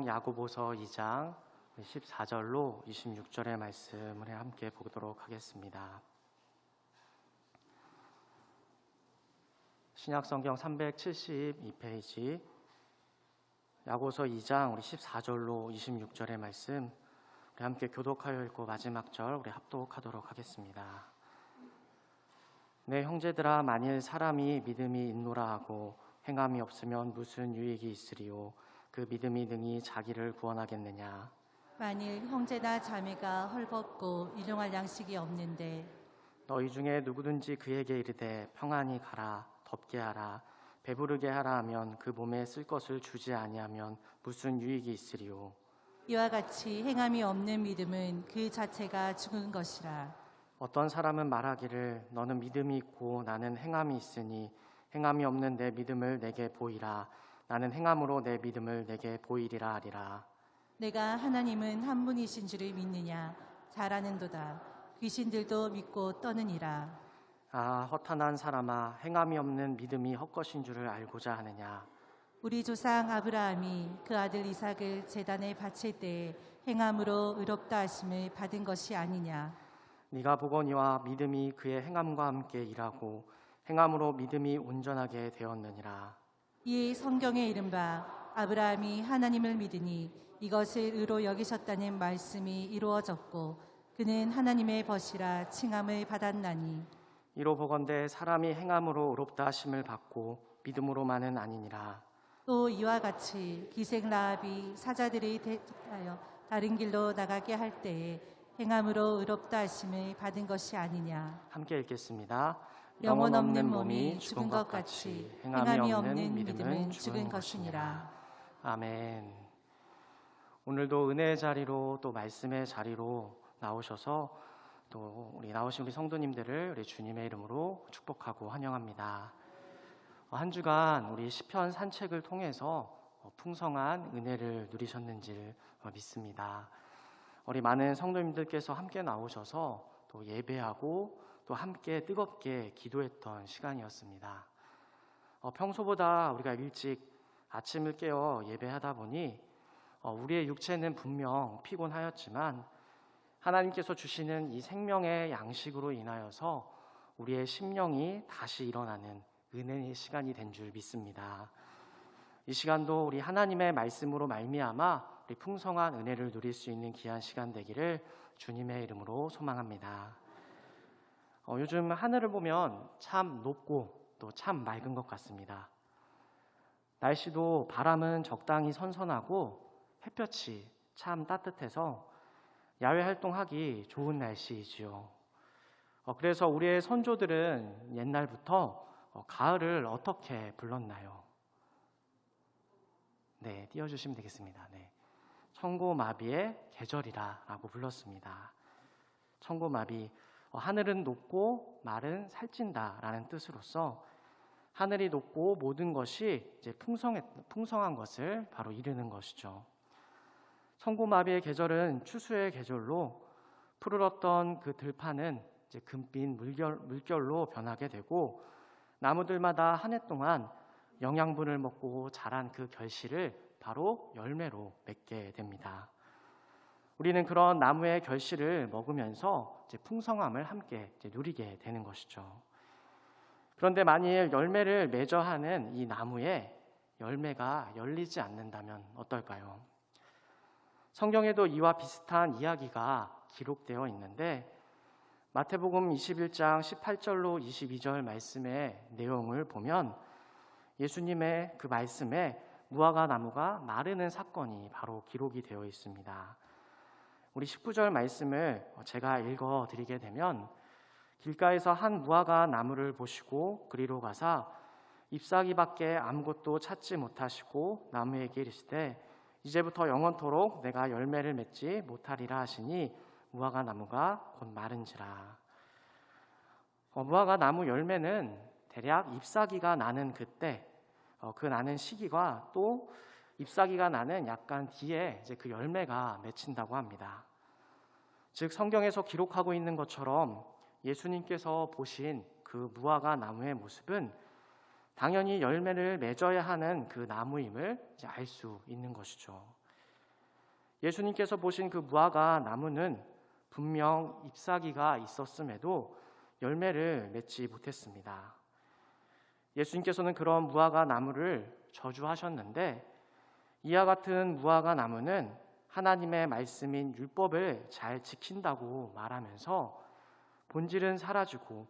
야고보서 2장 14절로 26절의 말씀을 함께 보도록 하겠습니다. 신약성경 372페이지 야고보서 2장 우리 14절로 26절의 말씀 우리 함께 교독하여 읽고 마지막 절 우리 합독하도록 하겠습니다. 내 형제들아, 만일 사람이 믿음이 있노라 하고 행함이 없으면 무슨 유익이 있으리요? 그 믿음이 능히 자기를 구원하겠느냐? 만일 형제나 자매가 헐벗고 일용할 양식이 없는데 너희 중에 누구든지 그에게 이르되 평안히 가라, 덥게 하라, 배부르게 하라 하면 그 몸에 쓸 것을 주지 아니하면 무슨 유익이 있으리요? 이와 같이 행함이 없는 믿음은 그 자체가 죽은 것이라. 어떤 사람은 말하기를 너는 믿음이 있고 나는 행함이 있으니 행함이 없는 내 믿음을 내게 보이라. 나는 행함으로 내 믿음을 내게 보이리라 하리라. 내가 하나님은 한 분이신 줄을 믿느냐? 잘 아는도다. 귀신들도 믿고 떠느니라. 아, 허탄한 사람아, 행함이 없는 믿음이 헛것인 줄을 알고자 하느냐? 우리 조상 아브라함이 그 아들 이삭을 제단에 바칠 때에 행함으로 의롭다 하심을 받은 것이 아니냐? 네가 보거니와 믿음이 그의 행함과 함께 일하고 행함으로 믿음이 온전하게 되었느니라. 이 성경에 이른바 아브라함이 하나님을 믿으니 이것을 의로 여기셨다는 말씀이 이루어졌고 그는 하나님의 벗이라 칭함을 받았나니 이로 보건대 사람이 행함으로 의롭다 하심을 받고 믿음으로만은 아니니라. 또 이와 같이 기생 라합이 사자들이 대하여 다른 길로 나가게 할 때에 행함으로 의롭다 하심을 받은 것이 아니냐. 함께 읽겠습니다. 영혼 없는 몸이 죽은 것 같이 행함이 없는 믿음은 죽은 것이니라. 아멘. 오늘도 은혜의 자리로 또 말씀의 자리로 나오셔서 또 우리 나오신 우리 성도님들을 우리 주님의 이름으로 축복하고 환영합니다. 한 주간 우리 시편 산책을 통해서 풍성한 은혜를 누리셨는지를 믿습니다. 우리 많은 성도님들께서 함께 나오셔서 또 예배하고 또 함께 뜨겁게 기도했던 시간이었습니다. 평소보다 우리가 일찍 아침을 깨어 예배하다 보니 우리의 육체는 분명 피곤하였지만 하나님께서 주시는 이 생명의 양식으로 인하여서 우리의 심령이 다시 일어나는 은혜의 시간이 된 줄 믿습니다. 이 시간도 우리 하나님의 말씀으로 말미암아 우리 풍성한 은혜를 누릴 수 있는 귀한 시간 되기를 주님의 이름으로 소망합니다. 요즘 하늘을 보면 참 높고 또 참 맑은 것 같습니다. 날씨도 바람은 적당히 선선하고 햇볕이 참 따뜻해서 야외 활동하기 좋은 날씨이지요. 그래서 우리의 선조들은 옛날부터 가을을 어떻게 불렀나요? 네, 띄워주시면 되겠습니다. 네, 천고마비의 계절이라 라고 불렀습니다. 천고마비, 하늘은 높고 말은 살찐다 라는 뜻으로서 하늘이 높고 모든 것이 이제 풍성한 것을 바로 이르는 것이죠. 천고마비의 계절은 추수의 계절로 푸르렀던 그 들판은 이제 금빛 물결로 변하게 되고 나무들마다 한 해 동안 영양분을 먹고 자란 그 결실을 바로 열매로 맺게 됩니다. 우리는 그런 나무의 결실을 먹으면서 이제 풍성함을 함께 이제 누리게 되는 것이죠. 그런데 만일 열매를 맺어 하는 이 나무에 열매가 열리지 않는다면 어떨까요? 성경에도 이와 비슷한 이야기가 기록되어 있는데 마태복음 21장 18절로 22절 말씀의 내용을 보면 예수님의 그 말씀에 무화과 나무가 마르는 사건이 바로 기록이 되어 있습니다. 우리 19절 말씀을 제가 읽어드리게 되면 길가에서 한 무화과 나무를 보시고 그리로 가사 잎사귀밖에 아무것도 찾지 못하시고 나무에게 이르시되 이제부터 영원토록 내가 열매를 맺지 못하리라 하시니 무화과 나무가 곧 마른지라. 무화과 나무 열매는 대략 잎사귀가 나는 그때 그 나는 시기가 또 잎사귀가 나는 약간 뒤에 이제 그 열매가 맺힌다고 합니다. 즉 성경에서 기록하고 있는 것처럼 예수님께서 보신 그 무화과 나무의 모습은 당연히 열매를 맺어야 하는 그 나무임을 알 수 있는 것이죠. 예수님께서 보신 그 무화과 나무는 분명 잎사귀가 있었음에도 열매를 맺지 못했습니다. 예수님께서는 그런 무화과 나무를 저주하셨는데, 이와 같은 무화과 나무는 하나님의 말씀인 율법을 잘 지킨다고 말하면서 본질은 사라지고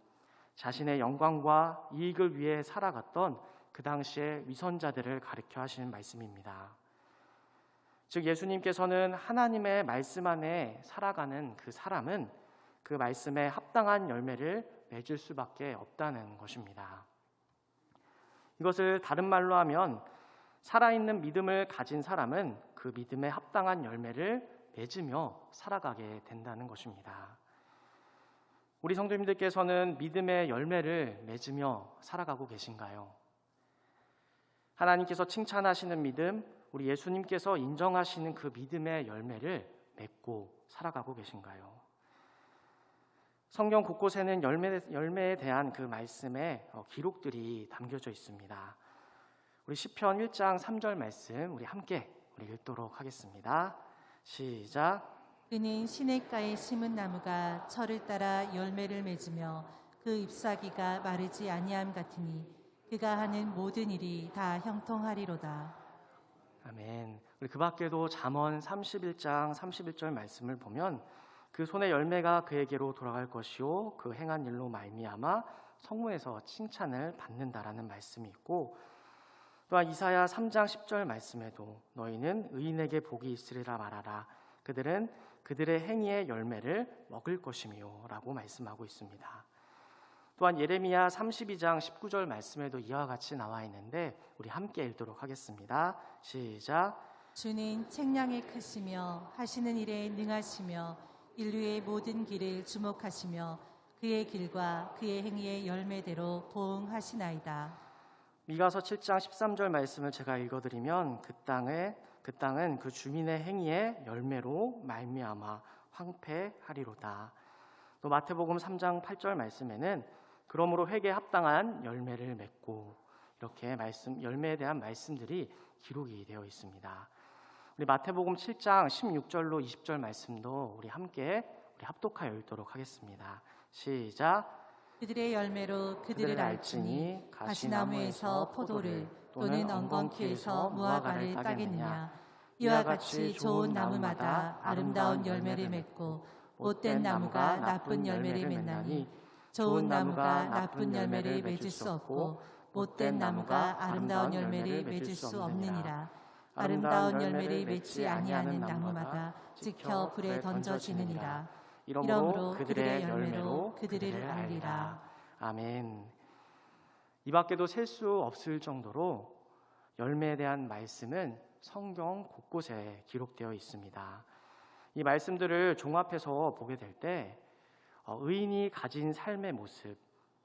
자신의 영광과 이익을 위해 살아갔던 그 당시의 위선자들을 가리켜 하시는 말씀입니다. 즉 예수님께서는 하나님의 말씀 안에 살아가는 그 사람은 그 말씀에 합당한 열매를 맺을 수밖에 없다는 것입니다. 이것을 다른 말로 하면 살아있는 믿음을 가진 사람은 그 믿음에 합당한 열매를 맺으며 살아가게 된다는 것입니다. 우리 성도님들께서는 믿음의 열매를 맺으며 살아가고 계신가요? 하나님께서 칭찬하시는 믿음, 우리 예수님께서 인정하시는 그 믿음의 열매를 맺고 살아가고 계신가요? 성경 곳곳에는 열매에 대한 그 말씀의 기록들이 담겨져 있습니다. 우리 시편 1장 3절 말씀 우리 함께 읽도록 하겠습니다. 시작. 그는 시냇가에 심은 나무가 철을 따라 열매를 맺으며 그 잎사귀가 마르지 아니함 같으니 그가 하는 모든 일이 다 형통하리로다. 아멘. 우리 그 밖에도 잠언 31장 31절 말씀을 보면 그 손의 열매가 그에게로 돌아갈 것이요 그 행한 일로 말미암아 성문에서 칭찬을 받는다라는 말씀이 있고, 또한 이사야 3장 10절 말씀에도 너희는 의인에게 복이 있으리라 말하라. 그들은 그들의 행위의 열매를 먹을 것이며 라고 말씀하고 있습니다. 또한 예레미야 32장 19절 말씀에도 이와 같이 나와 있는데 우리 함께 읽도록 하겠습니다. 시작. 주는 책량에 크시며 하시는 일에 능하시며 인류의 모든 길을 주목하시며 그의 길과 그의 행위의 열매대로 보응하시나이다. 미가서 7장 13절 말씀을 제가 읽어드리면 그 땅은 그 주민의 행위의 열매로 말미암아 황폐하리로다. 또 마태복음 3장 8절 말씀에는 그러므로 회개에 합당한 열매를 맺고, 이렇게 열매에 대한 말씀들이 기록이 되어 있습니다. 우리 마태복음 7장 16절로 20절 말씀도 우리 함께 합독하여 읽도록 하겠습니다. 시작. 그들의 열매로 그들을 알지니 가시나무에서 포도를 또는 엉겅퀴에서 무화과를 따겠느냐. 이와 같이 좋은 나무마다 아름다운 열매를 맺고 못된 나무가 나쁜 열매를 맺나니 좋은 나무가 나쁜 열매를 맺을 수 없고 못된 나무가 아름다운 열매를 맺을 수 없느니라. 아름다운 열매를 맺지 아니하는 나무마다 찍혀 불에 던져지느니라. 이러므로 그들의 열매로 그들을 알리라. 아멘. 이 밖에도 셀 수 없을 정도로 열매에 대한 말씀은 성경 곳곳에 기록되어 있습니다. 이 말씀들을 종합해서 보게 될 때 의인이 가진 삶의 모습,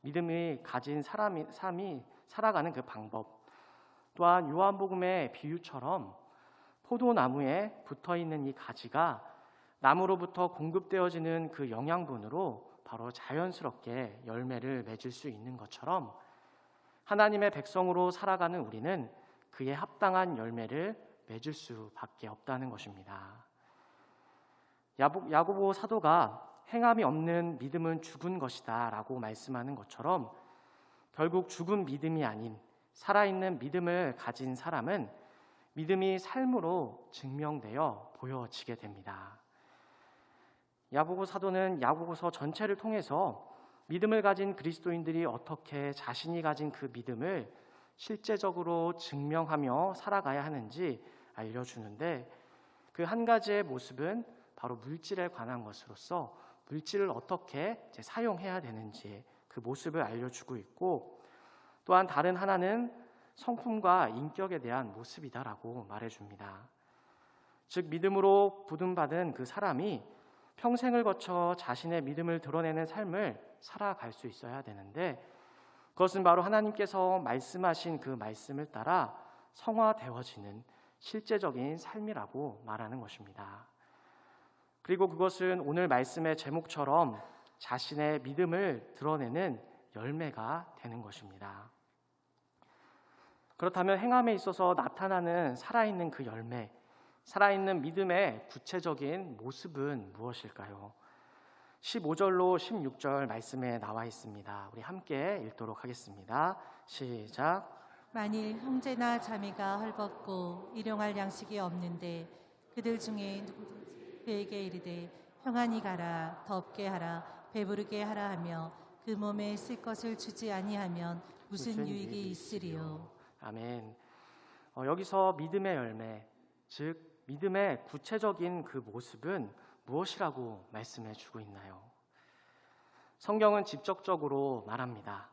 믿음이 가진 삶이 살아가는 그 방법, 또한 요한복음의 비유처럼 포도나무에 붙어있는 이 가지가 나무로부터 공급되어지는 그 영양분으로 바로 자연스럽게 열매를 맺을 수 있는 것처럼 하나님의 백성으로 살아가는 우리는 그에 합당한 열매를 맺을 수밖에 없다는 것입니다. 야고보 사도가 행함이 없는 믿음은 죽은 것이다 라고 말씀하는 것처럼 결국 죽은 믿음이 아닌 살아있는 믿음을 가진 사람은 믿음이 삶으로 증명되어 보여지게 됩니다. 야고보 사도는 야고보서 전체를 통해서 믿음을 가진 그리스도인들이 어떻게 자신이 가진 그 믿음을 실제적으로 증명하며 살아가야 하는지 알려주는데, 그 한 가지의 모습은 바로 물질에 관한 것으로서 물질을 어떻게 사용해야 되는지 그 모습을 알려주고 있고, 또한 다른 하나는 성품과 인격에 대한 모습이다라고 말해줍니다. 즉 믿음으로 부름받은 그 사람이 평생을 거쳐 자신의 믿음을 드러내는 삶을 살아갈 수 있어야 되는데, 그것은 바로 하나님께서 말씀하신 그 말씀을 따라 성화되어지는 실제적인 삶이라고 말하는 것입니다. 그리고 그것은 오늘 말씀의 제목처럼 자신의 믿음을 드러내는 열매가 되는 것입니다. 그렇다면 행함에 있어서 나타나는 살아있는 그 열매, 살아있는 믿음의 구체적인 모습은 무엇일까요? 15절로 16절 말씀에 나와 있습니다. 우리 함께 읽도록 하겠습니다. 시작. 만일 형제나 자매가 헐벗고 일용할 양식이 없는데 그들 중에 누구든지 그에게 이르되 평안히 가라, 덥게 하라, 배부르게 하라 하며 그 몸에 쓸 것을 주지 아니하면 무슨 유익이 있으리요. 아멘. 여기서 믿음의 열매, 즉 믿음의 구체적인 그 모습은 무엇이라고 말씀해 주고 있나요? 성경은 직접적으로 말합니다.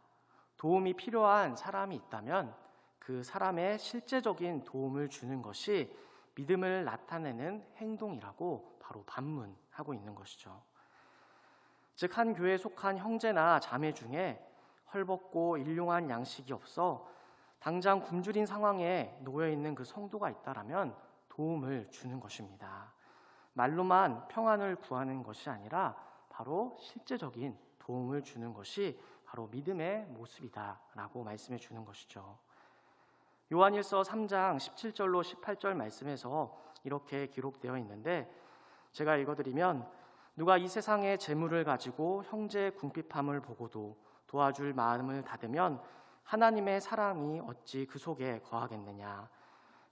도움이 필요한 사람이 있다면 그 사람의 실제적인 도움을 주는 것이 믿음을 나타내는 행동이라고 바로 반문하고 있는 것이죠. 즉 한 교회에 속한 형제나 자매 중에 헐벗고 일용한 양식이 없어 당장 굶주린 상황에 놓여 있는 그 성도가 있다라면 도움을 주는 것입니다. 말로만 평안을 구하는 것이 아니라 바로 실제적인 도움을 주는 것이 바로 믿음의 모습이다라고 말씀해 주는 것이죠. 요한일서 3장 17절로 18절 말씀에서 이렇게 기록되어 있는데 제가 읽어드리면 누가 이 세상의 재물을 가지고 형제의 궁핍함을 보고도 도와줄 마음을 닫으면 하나님의 사랑이 어찌 그 속에 거하겠느냐.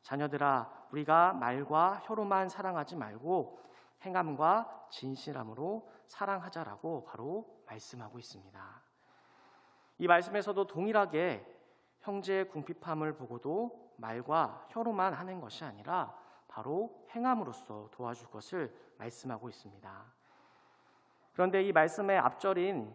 자녀들아, 우리가 말과 혀로만 사랑하지 말고 행함과 진실함으로 사랑하자라고 바로 말씀하고 있습니다. 이 말씀에서도 동일하게 형제의 궁핍함을 보고도 말과 혀로만 하는 것이 아니라 바로 행함으로써 도와줄 것을 말씀하고 있습니다. 그런데 이 말씀의 앞절인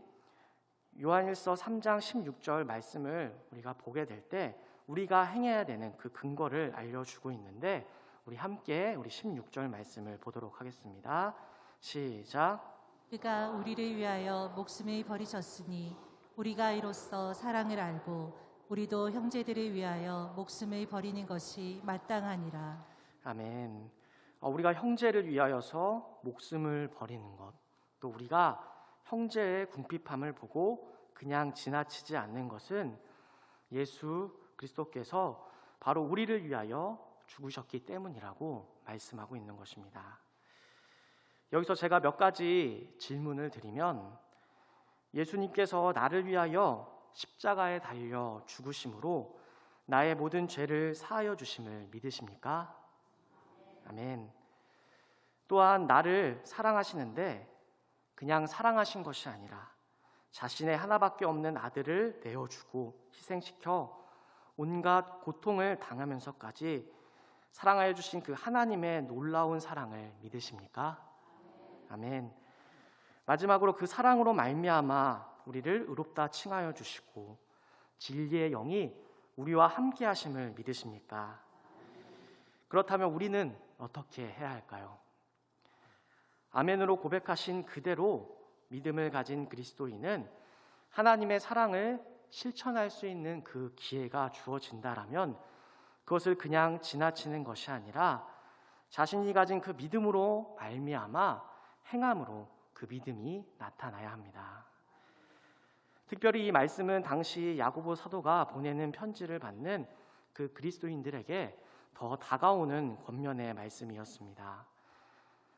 요한일서 3장 16절 말씀을 우리가 보게 될 때 우리가 행해야 되는 그 근거를 알려주고 있는데 우리 함께 우리 16절 말씀을 보도록 하겠습니다. 시작. 그가 우리를 위하여 목숨을 버리셨으니 우리가 이로써 사랑을 알고 우리도 형제들을 위하여 목숨을 버리는 것이 마땅하니라. 아멘. 우리가 형제를 위하여서 목숨을 버리는 것, 또 우리가 형제의 궁핍함을 보고 그냥 지나치지 않는 것은 예수 그리스도께서 바로 우리를 위하여 죽으셨기 때문이라고 말씀하고 있는 것입니다. 여기서 제가 몇 가지 질문을 드리면 예수님께서 나를 위하여 십자가에 달려 죽으심으로 나의 모든 죄를 사하여 주심을 믿으십니까? 아멘. 또한 나를 사랑하시는데 그냥 사랑하신 것이 아니라 자신의 하나밖에 없는 아들을 내어주고 희생시켜 온갖 고통을 당하면서까지 사랑하여 주신 그 하나님의 놀라운 사랑을 믿으십니까? 아멘. 마지막으로 그 사랑으로 말미암아 우리를 의롭다 칭하여 주시고 진리의 영이 우리와 함께 하심을 믿으십니까? 그렇다면 우리는 어떻게 해야 할까요? 아멘으로 고백하신 그대로 믿음을 가진 그리스도인은 하나님의 사랑을 실천할 수 있는 그 기회가 주어진다라면 그것을 그냥 지나치는 것이 아니라 자신이 가진 그 믿음으로 말미암아 행함으로 그 믿음이 나타나야 합니다. 특별히 이 말씀은 당시 야고보 사도가 보내는 편지를 받는 그 그리스도인들에게 더 다가오는 권면의 말씀이었습니다.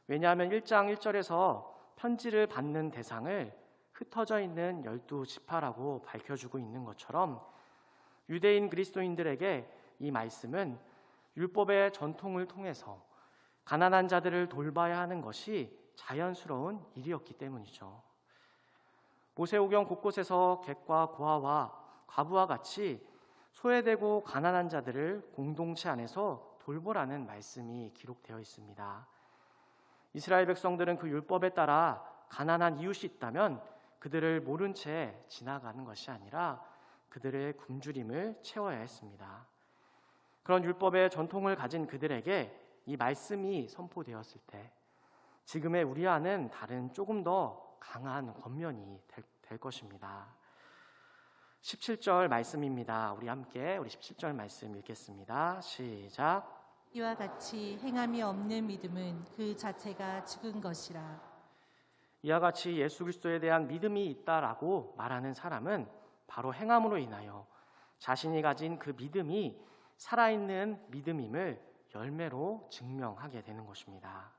왜냐하면 1장 1절에서 편지를 받는 대상을 흩어져 있는 12지파라고 밝혀주고 있는 것처럼 유대인 그리스도인들에게 이 말씀은 율법의 전통을 통해서 가난한 자들을 돌봐야 하는 것이 자연스러운 일이었기 때문이죠. 모세오경 곳곳에서 객과 고아와 과부와 같이 소외되고 가난한 자들을 공동체 안에서 돌보라는 말씀이 기록되어 있습니다. 이스라엘 백성들은 그 율법에 따라 가난한 이웃이 있다면 그들을 모른 채 지나가는 것이 아니라 그들의 굶주림을 채워야 했습니다. 그런 율법의 전통을 가진 그들에게 이 말씀이 선포되었을 때 지금의 우리와는 다른 조금 더 강한 권면이 될 것입니다. 17절 말씀입니다. 우리 함께 우리 17절 말씀 읽겠습니다. 시작. 이와 같이 행함이 없는 믿음은 그 자체가 죽은 것이라. 이와 같이 예수 그리스도에 대한 믿음이 있다라고 말하는 사람은 바로 행함으로 인하여 자신이 가진 그 믿음이 살아있는 믿음임을 열매로 증명하게 되는 것입니다.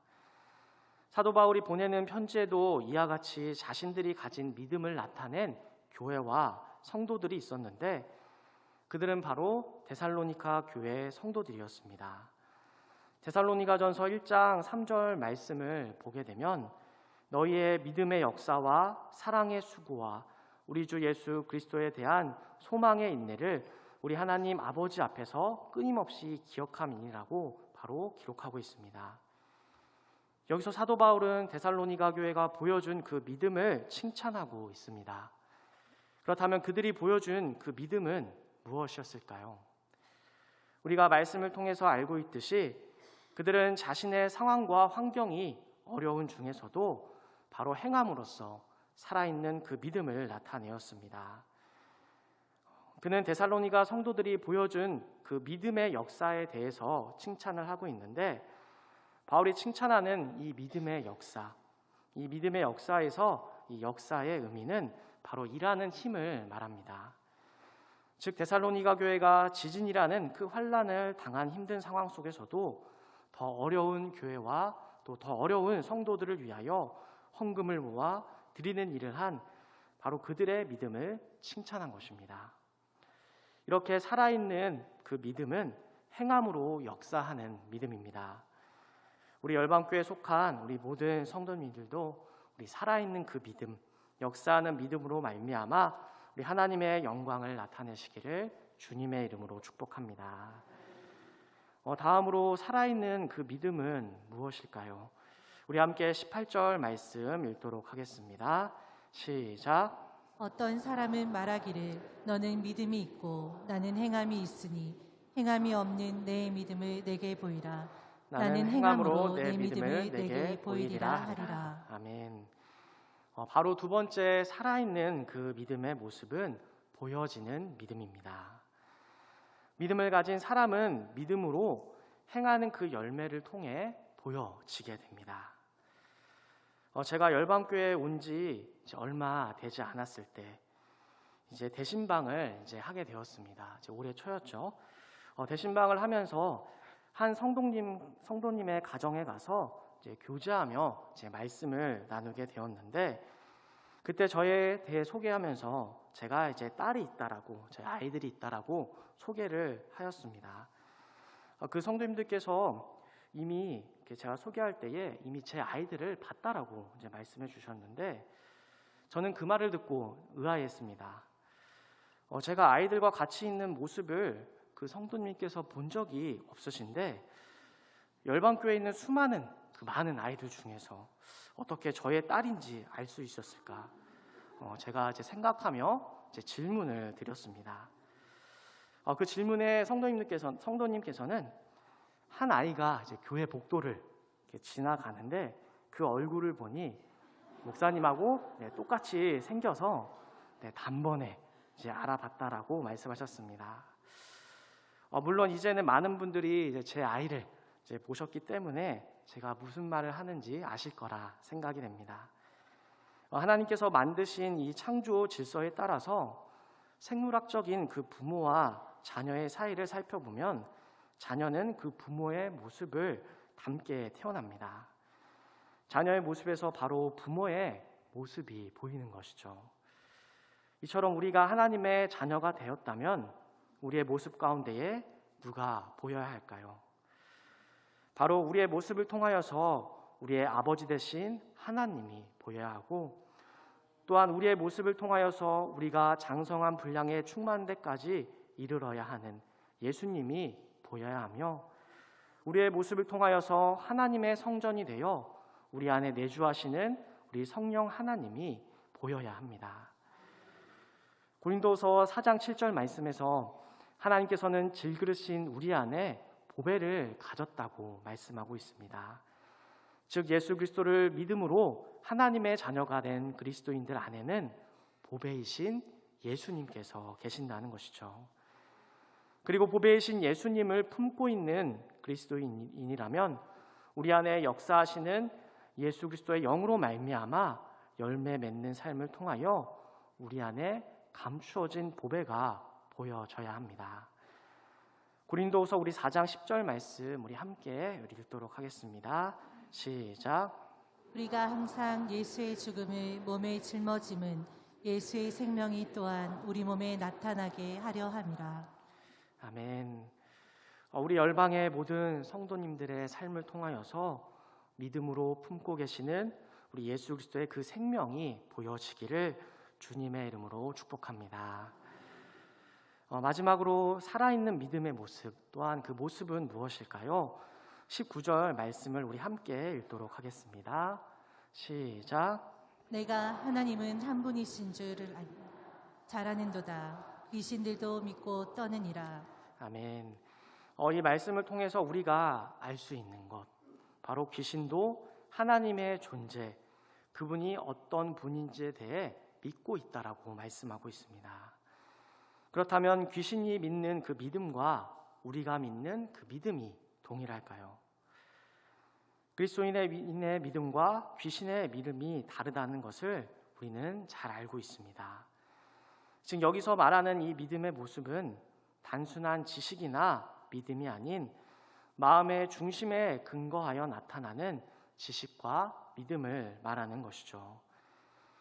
사도 바울이 보내는 편지에도 이와 같이 자신들이 가진 믿음을 나타낸 교회와 성도들이 있었는데 그들은 바로 데살로니가 교회의 성도들이었습니다. 데살로니가전서 1장 3절 말씀을 보게 되면 너희의 믿음의 역사와 사랑의 수고와 우리 주 예수 그리스도에 대한 소망의 인내를 우리 하나님 아버지 앞에서 끊임없이 기억함이니라고 바로 기록하고 있습니다. 여기서 사도 바울은 데살로니가 교회가 보여준 그 믿음을 칭찬하고 있습니다. 그렇다면 그들이 보여준 그 믿음은 무엇이었을까요? 우리가 말씀을 통해서 알고 있듯이 그들은 자신의 상황과 환경이 어려운 중에서도 바로 행함으로써 살아있는 그 믿음을 나타내었습니다. 그는 데살로니가 성도들이 보여준 그 믿음의 역사에 대해서 칭찬을 하고 있는데 바울이 칭찬하는 이 믿음의 역사, 이 믿음의 역사에서 이 역사의 의미는 바로 일하는 힘을 말합니다. 즉 데살로니가 교회가 지진이라는 그 환난을 당한 힘든 상황 속에서도 더 어려운 교회와 또 더 어려운 성도들을 위하여 헌금을 모아 드리는 일을 한 바로 그들의 믿음을 칭찬한 것입니다. 이렇게 살아있는 그 믿음은 행함으로 역사하는 믿음입니다. 우리 열방교회에 속한 우리 모든 성도님들도 우리 살아있는 그 믿음, 역사하는 믿음으로 말미암아 우리 하나님의 영광을 나타내시기를 주님의 이름으로 축복합니다. 다음으로 살아있는 그 믿음은 무엇일까요? 우리 함께 18절 말씀 읽도록 하겠습니다. 시작. 어떤 사람은 말하기를 너는 믿음이 있고 나는 행함이 있으니 행함이 없는 내 믿음을 내게 보이라. 나는 행함으로 내 믿음을 내게 보이리라 하리라. 아멘. 바로 두 번째 살아있는 그 믿음의 모습은 보여지는 믿음입니다. 믿음을 가진 사람은 믿음으로 행하는 그 열매를 통해 보여지게 됩니다. 제가 열방교회에 온 지 얼마 되지 않았을 때 이제 대신방을 하게 되었습니다. 올해 초였죠. 대신방을 하면서 한 성도님의 가정에 가서 교제하며 말씀을 나누게 되었는데 그때 저에 대해 소개하면서 제가 딸이 있다라고 제 아이들이 있다라고 소개를 하였습니다. 그 성도님들께서 이미 제가 소개할 때에 이미 제 아이들을 봤다라고 말씀해 주셨는데 저는 그 말을 듣고 의아했습니다. 제가 아이들과 같이 있는 모습을 그 성도님께서 본 적이 없으신데 열방교회에 있는 수많은 그 많은 아이들 중에서 어떻게 저의 딸인지 알 수 있었을까? 제가 생각하며 질문을 드렸습니다. 그 질문에 성도님께서는 한 아이가 교회 복도를 지나가는데 그 얼굴을 보니 목사님하고 똑같이 생겨서 단번에 알아봤다라고 말씀하셨습니다. 물론 이제는 많은 분들이 제 아이를 보셨기 때문에 제가 무슨 말을 하는지 아실 거라 생각이 됩니다. 하나님께서 만드신 이 창조 질서에 따라서 생물학적인 그 부모와 자녀의 사이를 살펴보면 자녀는 그 부모의 모습을 담게 태어납니다. 자녀의 모습에서 바로 부모의 모습이 보이는 것이죠. 이처럼 우리가 하나님의 자녀가 되었다면 우리의 모습 가운데에 누가 보여야 할까요? 바로 우리의 모습을 통하여서 우리의 아버지 되신 하나님이 보여야 하고 또한 우리의 모습을 통하여서 우리가 장성한 분량에 충만한 데까지 이르러야 하는 예수님이 보여야 하며 우리의 모습을 통하여서 하나님의 성전이 되어 우리 안에 내주하시는 우리 성령 하나님이 보여야 합니다. 고린도서 4장 7절 말씀에서 하나님께서는 질그릇인 우리 안에 보배를 가졌다고 말씀하고 있습니다. 즉 예수 그리스도를 믿음으로 하나님의 자녀가 된 그리스도인들 안에는 보배이신 예수님께서 계신다는 것이죠. 그리고 보배이신 예수님을 품고 있는 그리스도인이라면 우리 안에 역사하시는 예수 그리스도의 영으로 말미암아 열매 맺는 삶을 통하여 우리 안에 감추어진 보배가 보여져야 합니다. 고린도후서 우리 4장 10절 말씀 우리 함께 읽도록 하겠습니다. 시작. 우리가 항상 예수의 죽음을 몸에 짊어짐은 예수의 생명이 또한 우리 몸에 나타나게 하려 함이라. 아멘. 우리 열방의 모든 성도님들의 삶을 통하여서 믿음으로 품고 계시는 우리 예수 그리스도의 그 생명이 보여지기를 주님의 이름으로 축복합니다. 마지막으로 살아있는 믿음의 모습, 또한 그 모습은 무엇일까요? 19절 말씀을 우리 함께 읽도록 하겠습니다. 시작. 내가 하나님은 한 분이신 줄을 잘하는도다. 귀신들도 믿고 떠느니라. 아멘. 이 말씀을 통해서 우리가 알 수 있는 것, 바로 귀신도 하나님의 존재, 그분이 어떤 분인지에 대해 믿고 있다라고 말씀하고 있습니다. 그렇다면 귀신이 믿는 그 믿음과 우리가 믿는 그 믿음이 동일할까요? 그리스도인의 믿음과 귀신의 믿음이 다르다는 것을 우리는 잘 알고 있습니다. 지금 여기서 말하는 이 믿음의 모습은 단순한 지식이나 믿음이 아닌 마음의 중심에 근거하여 나타나는 지식과 믿음을 말하는 것이죠.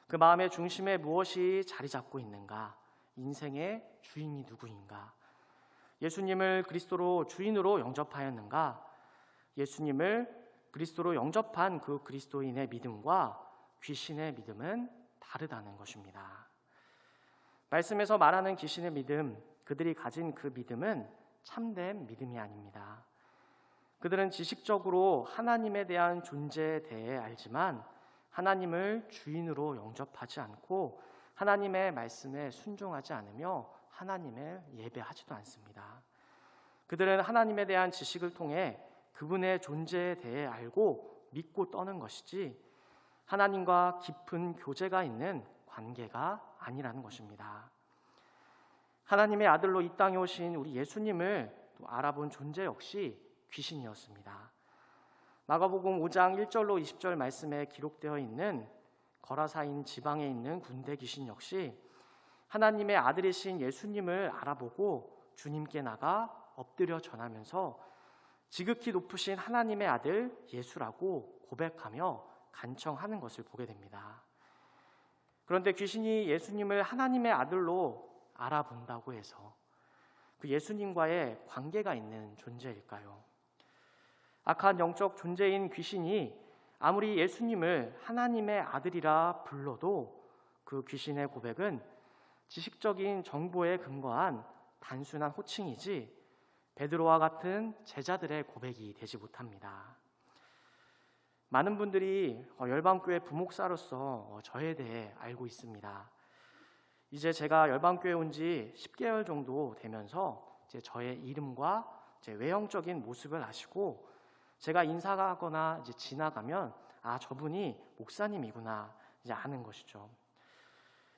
그 마음의 중심에 무엇이 자리 잡고 있는가? 인생의 주인이 누구인가? 예수님을 그리스도로 주인으로 영접하였는가? 예수님을 그리스도로 영접한 그 그리스도인의 믿음과 귀신의 믿음은 다르다는 것입니다. 말씀에서 말하는 귀신의 믿음, 그들이 가진 그 믿음은 참된 믿음이 아닙니다. 그들은 지식적으로 하나님에 대한 존재에 대해 알지만 하나님을 주인으로 영접하지 않고 하나님의 말씀에 순종하지 않으며 하나님을 예배하지도 않습니다. 그들은 하나님에 대한 지식을 통해 그분의 존재에 대해 알고 믿고 떠는 것이지 하나님과 깊은 교제가 있는 관계가 아니라는 것입니다. 하나님의 아들로 이 땅에 오신 우리 예수님을 또 알아본 존재 역시 귀신이었습니다. 마가복음 5장 1절로 20절 말씀에 기록되어 있는 거라사인 지방에 있는 군대 귀신 역시 하나님의 아들이신 예수님을 알아보고 주님께 나가 엎드려 전하면서 지극히 높으신 하나님의 아들 예수라고 고백하며 간청하는 것을 보게 됩니다. 그런데 귀신이 예수님을 하나님의 아들로 알아본다고 해서 그 예수님과의 관계가 있는 존재일까요? 악한 영적 존재인 귀신이 아무리 예수님을 하나님의 아들이라 불러도 그 귀신의 고백은 지식적인 정보에 근거한 단순한 호칭이지 베드로와 같은 제자들의 고백이 되지 못합니다. 많은 분들이 열방교회 부목사로서 저에 대해 알고 있습니다. 이제 제가 열방교회 온 지 10개월 정도 되면서 이제 저의 이름과 이제 외형적인 모습을 아시고 제가 인사하거나 이제 지나가면 저분이 목사님이구나 이제 아는 것이죠.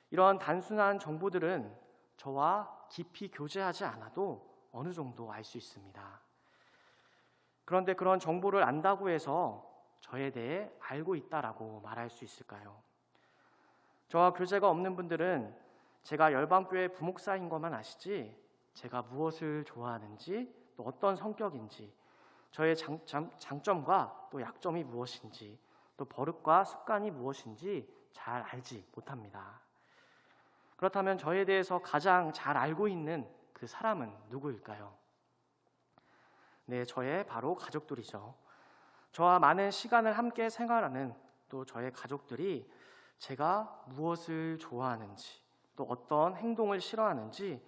이런 단순한 정보들은 저와 깊이 교제하지 않아도 어느 정도 알 수 있습니다. 그런데 그런 정보를 안다고 해서 저에 대해 알고 있다라고 말할 수 있을까요? 저와 교제가 없는 분들은 제가 열방교회 부목사인 것만 아시지 제가 무엇을 좋아하는지 또 어떤 성격인지 저의 장점과 또 약점이 무엇인지 또 버릇과 습관이 무엇인지 잘 알지 못합니다. 그렇다면 저에 대해서 가장 잘 알고 있는 그 사람은 누구일까요? 네, 저의 바로 가족들이죠. 저와 많은 시간을 함께 생활하는 또 저의 가족들이 제가 무엇을 좋아하는지 또 어떤 행동을 싫어하는지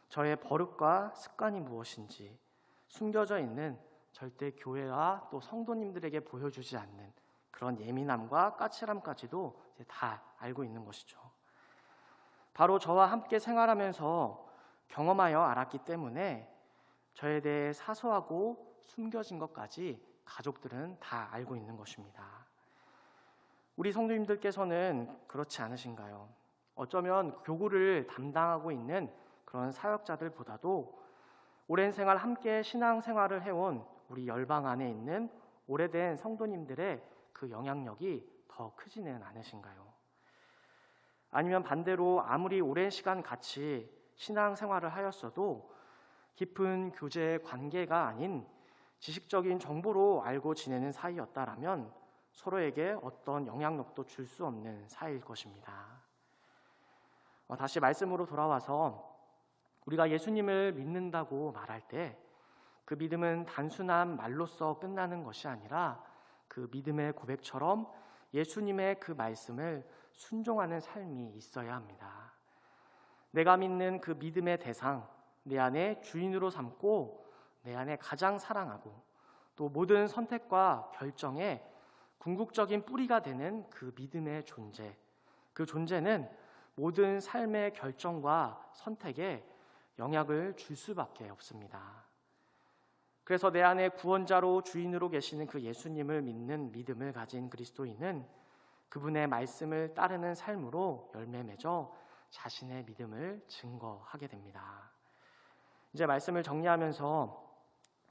저의 버릇과 습관이 무엇인지 숨겨져 있는 절대 교회와 또 성도님들에게 보여주지 않는 그런 예민함과 까칠함까지도 이제 다 알고 있는 것이죠. 바로 저와 함께 생활하면서 경험하여 알았기 때문에 저에 대해 사소하고 숨겨진 것까지 가족들은 다 알고 있는 것입니다. 우리 성도님들께서는 그렇지 않으신가요? 어쩌면 교구를 담당하고 있는 그런 사역자들보다도 오랜 생활 함께 신앙생활을 해온 우리 열방 안에 있는 오래된 성도님들의 그 영향력이 더 크지는 않으신가요? 아니면 반대로 아무리 오랜 시간 같이 신앙생활을 하였어도 깊은 교제 관계가 아닌 지식적인 정보로 알고 지내는 사이였다라면 서로에게 어떤 영향력도 줄 수 없는 사이일 것입니다. 다시 말씀으로 돌아와서 우리가 예수님을 믿는다고 말할 때 그 믿음은 단순한 말로써 끝나는 것이 아니라 그 믿음의 고백처럼 예수님의 그 말씀을 순종하는 삶이 있어야 합니다. 내가 믿는 그 믿음의 대상, 내 안에 주인으로 삼고 내 안에 가장 사랑하고 또 모든 선택과 결정에 궁극적인 뿌리가 되는 그 믿음의 존재, 그 존재는 모든 삶의 결정과 선택에 영향을 줄 수밖에 없습니다. 그래서 내 안에 구원자로 주인으로 계시는 그 예수님을 믿는 믿음을 가진 그리스도인은 그분의 말씀을 따르는 삶으로 열매 맺어 자신의 믿음을 증거하게 됩니다. 이제 말씀을 정리하면서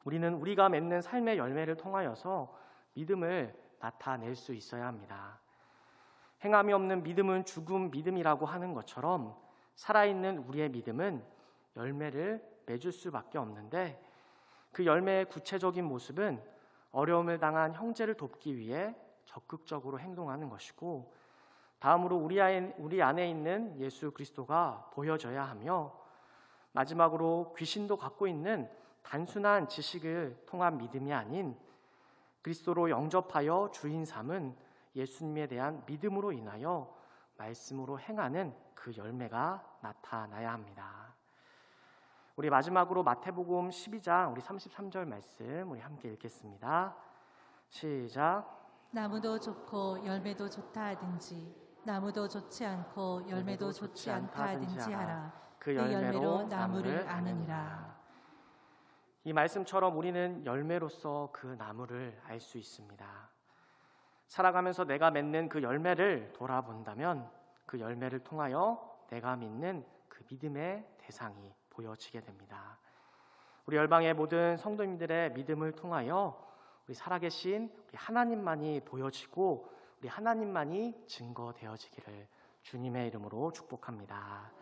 우리는 우리가 맺는 삶의 열매를 통하여서 믿음을 나타낼 수 있어야 합니다. 행함이 없는 믿음은 죽은 믿음이라고 하는 것처럼 살아있는 우리의 믿음은 열매를 맺을 수밖에 없는데 그 열매의 구체적인 모습은 어려움을 당한 형제를 돕기 위해 적극적으로 행동하는 것이고 다음으로 우리 안에 있는 예수 그리스도가 보여져야 하며 마지막으로 귀신도 갖고 있는 단순한 지식을 통한 믿음이 아닌 그리스도로 영접하여 주인 삼은 예수님에 대한 믿음으로 인하여 말씀으로 행하는 그 열매가 나타나야 합니다. 우리 마지막으로 마태복음 12장 우리 33절 말씀 우리 함께 읽겠습니다. 시작. 나무도 좋고 열매도 좋다 하든지 나무도 좋지 않고 열매도 좋지 않다 하든지 하라. 그 열매로 나무를 아느니라. 이 말씀처럼 우리는 열매로서 그 나무를 알 수 있습니다. 살아가면서 내가 맺는 그 열매를 돌아본다면 그 열매를 통하여 내가 믿는 그 믿음의 대상이 보여지게 됩니다. 우리 열방의 모든 성도님들의 믿음을 통하여 우리 살아계신 우리 하나님만이 보여지고 우리 하나님만이 증거되어지기를 주님의 이름으로 축복합니다.